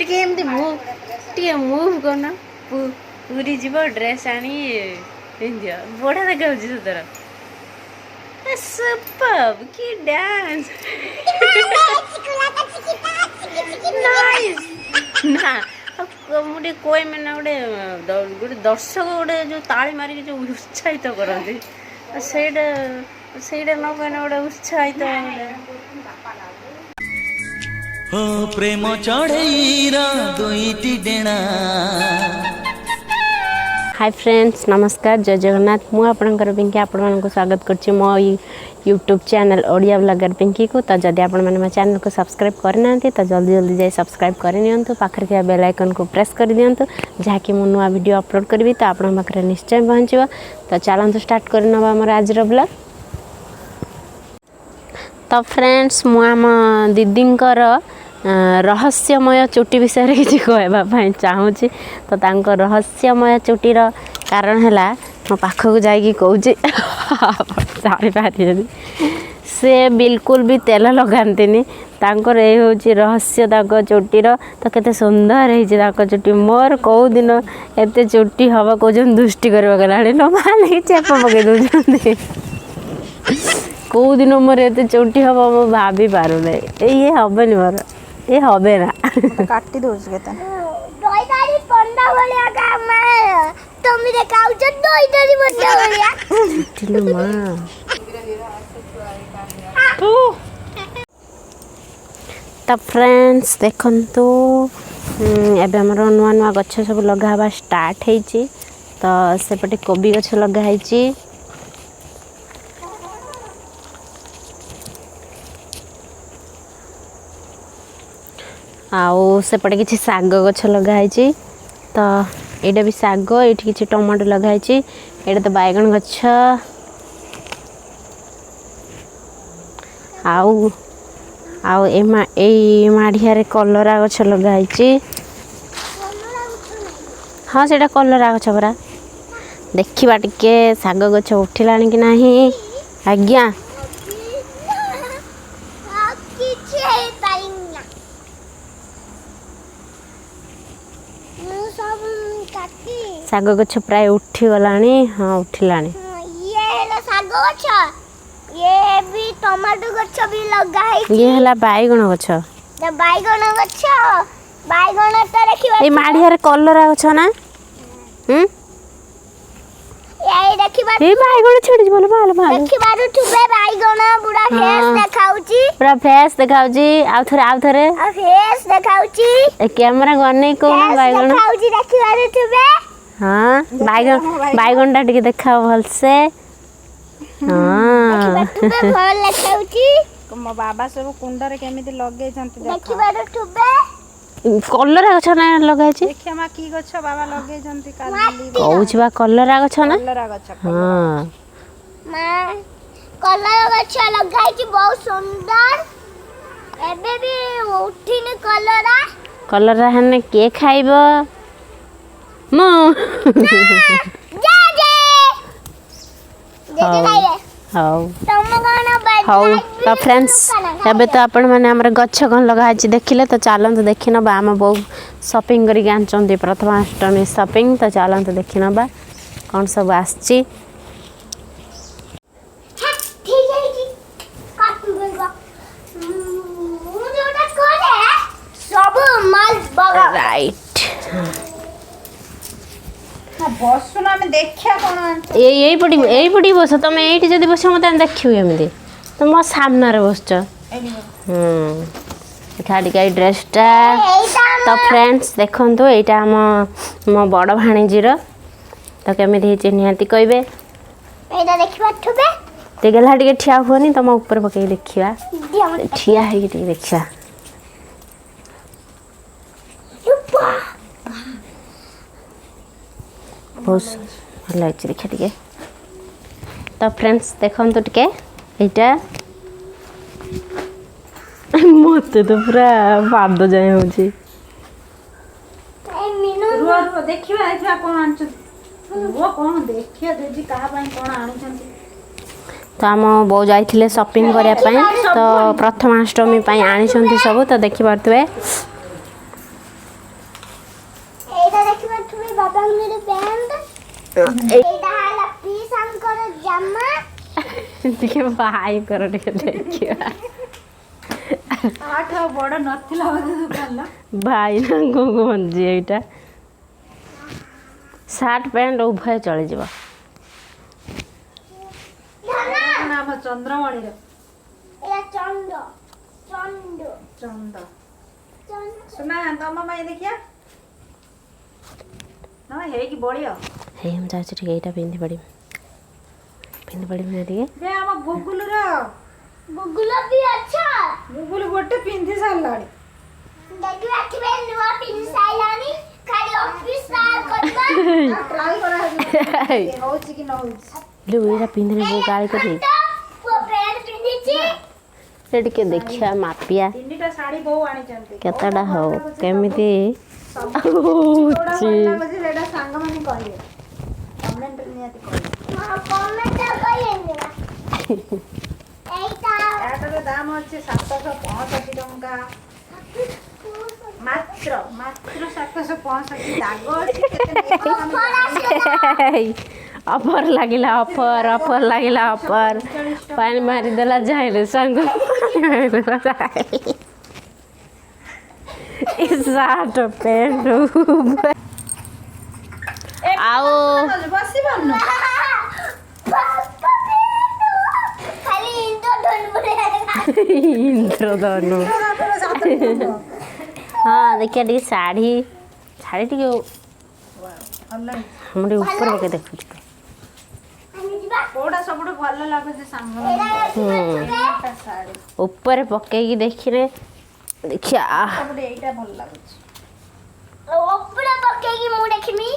टिके एमती मुव करना पूरी जीव ड्रेस आनी पिंदियो बढ़िया देखा सतर सुपर्ब की डांस नाइस ना गोटे कोई मैंने गोटे दर्शक गोटे जो ताली मारिक जो उत्साहित करते ସେଇଟା ନ କହିଲେ ଗୋଟେ ଉତ୍ସାହିତ हो प्रेम चढ़ेईरा दुईटी डेणा। हाय फ्रेंड्स नमस्कार जय जगन्नाथ मु आपणकर पिंकी आपण मानक स्वागत करछि मो YouTube channel Odia blogger Pinki को। तो जदि आपण माने मो चैनल को सब्सक्राइब करना तो जल्दी जल्दी जाई सब्सक्राइब कर नियंतु पाखरे थिया बेल आइकन को प्रेस कर दियंतु जहाँकि मु नुआ वीडियो अपलोड करबी तो आपण पाखरे निश्चय पहुँचो। तो चलंतु स्टार्ट करनबा हमर आज रो ब्लॉग। तो फ्रेंड्स मु आम दीदींकर रहस्यमय चुटी विषय किसी कहवाई चाहूँगी। तो तांको रहस्यमय चुटीर कारण है मो पाखक जाकि कौच जापारे से बिल्कुल भी तेल लगाती तांकर ये हूँ रहस्य चुटीर। तो केते सुंदर है चुटी मोर कौ दिन एत चुटी हम कौन दुष्टि करवा गलानी लोग चेप पकई दौरान कौ दिन मोर एत चुटी हम मु भाभी पार ये हेनी मोर ये हबे ना काटी दोस केतन दई दारी पंडा भलिया काम तुम देखाउ छ दई दारी पंडा भलिया तिलो मां तो फ्रेंड्स देखंतु एबे हमर नुआ नुआ गछ सब लगावा स्टार्ट हेची। तो सेपटे कोबी गछ लगा हेची आउ सेपटे किसी साग गछ लगाई। तो यहाँ भी साग ये किसी टमाटो लगाई यहाँ तो बैगन गछ आउ आउ ए माढ़िया कलरा गछ लगाई। हाँ से कलरा गछ परा देखा टिके साग गछ उठिला कि नहीं आज्ञा साग गछ प्राय उठी गलानी। हाँ उठिलानी ये साग गछ ये भी टमाटो गछ भी लगा है ये हला बैगन गछ तो बैगन गछ बैगन तो देखिबा ए माढ़िया कलरा गछ ना ये देखिबा ए बैगन छेड़ बोल माल माल देखिबा ठुबे बैगन पूरा फेस देखाउची पूरा फेस देखाउची आउ थरे आ फेस देखाउची ए कैमरा गने को बैगन देखाउची देखिबा ठुबे। हाँ बैगन टा टिके देखा भल से। हाँ ठुबे भल देखाउची मो बाबा सब कुंडा रे केमिति लगे जंती देखिबा ठुबे कलरा गछ ना लगाई छी देखिया मा की गछ बाबा लगे जंती काली कहूछ बा कलरा गछ ना कलरा गछ। मां हाँ कलरा गछ लगाई छी बहुत सुंदर एबे भी उठिने कलरा हने के खाइबो मो जा खाइबे हाउ तुम कोन हाउ। तो फ्रेंड्स एबे तो आपण माने हमर गछ कौन लगा देखिले। तो चलत देखि नबा आम बहु शॉपिंग करी आनचंती प्रथमाष्टमी शॉपिंग। तो चलत देखि नबा कौन सब आछि। राइट बसुना में देखिया कोन यही पड़ी बस तुम ये जब बस मत देखियो एमती तुम मो सामने बसच खाटिका ड्रेसटा। तो फ्रेंड्स देखो यहाँ आम मो बड़ भाणीजीर तो केमी निहाती कहे गला टे ठिया हुआ तुम ऊपर पकई देखा ठिया है देखा बहुत भल लगे देखा टे। तो फ्रेंड्स देखो टे यहाँ मत तो पूरा पाद जाए हूँ देखिबा एथरा कोन आनछ वो कोन देखिया देजी कहा पई कोन आनिछंती। तो आम बो जाइथिले शॉपिंग करिया पई तो प्रथमाष्टमी पई आनिछंती सब। तो देखि पारथुए ଦେଖିବି ବାବାଙ୍କର ପ୍ୟାଣ୍ଟ ଏଇଟା ହେଲା ପିସାଙ୍କର ଜାମା ଟିକେ ଭାଇଙ୍କର ଟିକେ ଦେଖିବା ଆଠ ବଡ଼ ନଥିଲା ବୋଧେ ଦୋକାନର ଭାଇ ନା କୁହନ୍ତି ଏଇଟା ସାର୍ଟ ପ୍ୟାଣ୍ଟ ଉଭୟ ଚଳିଯିବ। କଣ ଆମ ଚନ୍ଦ୍ରମଣିର ଏଇଟା ଚଣ୍ଡ ଚଣ୍ଡ ଚନ୍ଦ ଚଣ୍ଡ ସୁନା ତମ ପାଇଁ ଦେଖିଆ ନା ହେଇକି ବଳିଅ ହେଇ ମୁଁ ଯାଉଛି ଟିକେ ଏଇଟା ପିନ୍ଧି ପଡ଼ିବି ନା ଟିକେ ଯେ ଆମ ଗୁଗୁଲୁର ଗୁଗୁଲ ବି ଅଛ ଗୁଗୁଲୁ ଗୋଟେ ପିନ୍ଧି ସାରିଲାଣି ଦେଖିବା କିବେ ନୂଆ ପିନ୍ଧି ସାଇଲାଣି ଖାଲି ଅଫିସ କରିବା ଟ୍ରାଏ କରାହେଉଛି ହଉଛି କି ନ ହଉଛି ଲୋ ଏଇଟା ପିନ୍ଧିଲେ ବୋଉ ଗାଳି କରିବି ପୁଅ ପ୍ୟାଣ୍ଟ ପିନ୍ଧିଛି ସେ ଟିକେ ଦେଖିବା ମାପିଆ ତିନିଟା ଶାଢ଼ୀ ବୋଉ ଆଣିଛନ୍ତି କେତେଟା ହଉ କେମିତି ଯୋଉଟା ହଉଛି ଭଲ ଲାଗୁଛି ସେଇଟା ସାଙ୍ଗମାନେ କହିବେ କମେଣ୍ଟରେ ନିହାତି କହିବେ କମେଣ୍ଟ କହିବେନି ନା ଏଇଟା ଏଟାର ଦାମ ଅଛି 765 ଟଙ୍କା ମାତ୍ର 765 ଦାଗ ଅଛି କେତେ ନେଇକି ଆମେ ଜାଣିଛୁ। ଅଫର ଲାଗିଲା ଅଫର ଲାଗିଲା ଅଫର ପାଣି ମାରିଦେଲା ଯାଇଲେ ସାଙ୍ଗ ସାର୍ଟ ପ୍ୟାଣ୍ଟ ଆଉ ବସି ପାରୁନ ଖାଲି ଇନ୍ଦ୍ରଧନୁ ହଁ ଦେଖିବା ଟିକେ ଶାଢ଼ୀ ଟିକେ ମୁଁ ଟିକେ ଉପରେ ପକେଇ ଦେଖୁଛି କୋଉଟା ସବୁଠୁ ଭଲ ଲାଗୁଛି ସାଙ୍ଗ ଶାଢ଼ୀ ଉପରେ ପକେଇକି ଦେଖିଲେ ଦେଖିଆ ସବୁଠୁ ଏଇଟା ଭଲ ଲାଗୁଛି ଉପରେ ପକେଇକି ମୁଁ ଦେଖିମି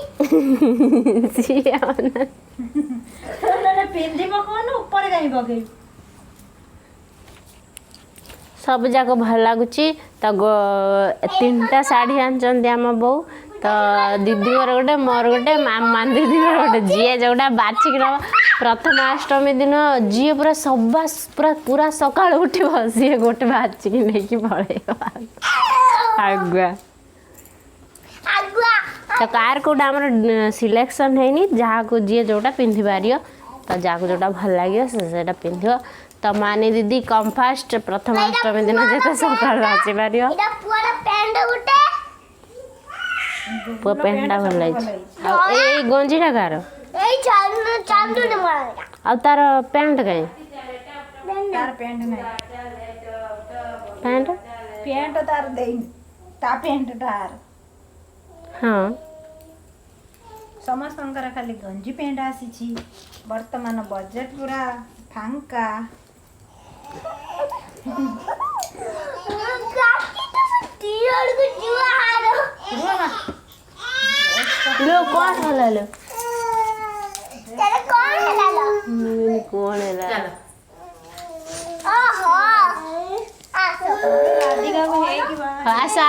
ପିନ୍ଧିବ କଣ ଉପରେ କାହିଁ ପକେଇବି ସବୁ ଯାକ ଭଲ ଲାଗୁଛି ତ ତିନିଟା ଶାଢ଼ୀ ଆଣିଛନ୍ତି ଆମ ବୋଉ ତ ଦିଦିଙ୍କର ଗୋଟେ ମୋର ଗୋଟେ ମାମା ଦିଦିଙ୍କର ଗୋଟେ ଯିଏ ଯୋଉଟା ବାଛିକି ନେବ ପ୍ରଥମାଷ୍ଟମୀ ଦିନ ଯିଏ ପୁରା ପୁରା ସକାଳୁ ଉଠିବ ସିଏ ଗୋଟେ ବାଛିକି ନେଇକି ପଳେଇବ ଆଗୁଆ ତ କାହାର କୋଉଟା ଆମର ସିଲେକ୍ସନ୍ ହେଇନି ଯାହାକୁ ଯିଏ ଯୋଉଟା ପିନ୍ଧି ପାରିବ ତ ଯାହାକୁ ଯୋଉଟା ଭଲ ଲାଗିବ ସେ ସେଇଟା ପିନ୍ଧିବ ତ ମାନି ଦିଦି କମ୍ଫାଷ୍ଟ ପ୍ରଥମାଷ୍ଟମୀ ଦିନ ଯେତେ ସକାଳୁ ଆସିପାରିବ ଏଇଟା ପୁଅର ପ୍ୟାଣ୍ଟ ଗୋଟେ ପୁଅ ପ୍ୟାଣ୍ଟଟା ଭଲ ଲାଗିଛି ଆଉ ଏଇ ଗଞ୍ଜିଟା କାହାର ଏଇ ଚାନ୍ଦୁନି ମରା ଆଉ ତାର ପ୍ୟାଣ୍ଟ କାହିଁ ତାର ପ୍ୟାଣ୍ଟ ନାହିଁ ପ୍ୟାଣ୍ଟ ତାର ଦେଇନି ତା ପ୍ୟାଣ୍ଟ ତାର ହଁ ସମସ୍ତଙ୍କର ଖାଲି ଗଞ୍ଜି ପ୍ୟାଣ୍ଟ ଆସିଛି ବର୍ତ୍ତମାନ ବଜେଟ ପୁରା ଫାଙ୍କା लो कौन होला लो तेरे कौन है लालो कौन है ला ओहो आसो राधिका को है कि आसा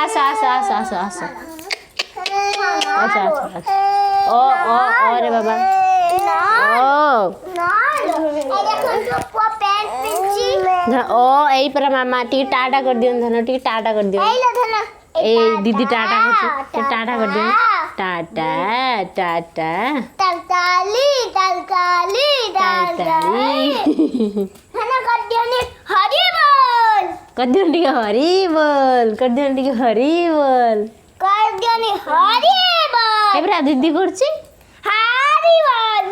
ओ रे बाबा ओ ना ए देखो तो पुआ पैंट पिंची ओ एई पर मामा टी टाटा कर दियो धन टी टाटा कर दियो ए लो धन ए दीदी टाटा कर टाटा कर दियो टाटा तलकाली टाटा हना कर दियो ने हरी बोल कर दियो टी हरी बोल कर दियो टी हरी बोल कर दियो ने हरी बोल ए बरा दीदी करछि हरी बोल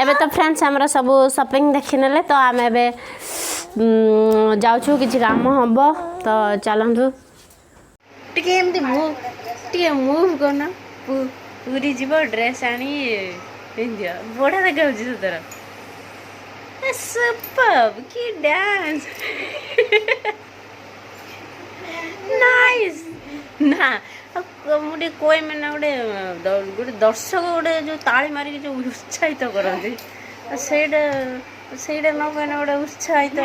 एबे तो फ्रेंड्स हमरा सब शॉपिंग देखि नेले तो आम एबे जाउछु किछि काम हबो तो चलंतु टिके एमती मूव करना पूरी जीव ड्रेस आनी पिंदियो बड़ा देखाउछि सतर सुपर्ब की डांस नाइस ना मुझे कोई मैंने गोटे गोटे दर्शक गोटे जो ताली मारिक जो उत्साहित करते ସେଇଟା ନ କହିଲେ ଗୋଟେ ଉତ୍ସାହିତ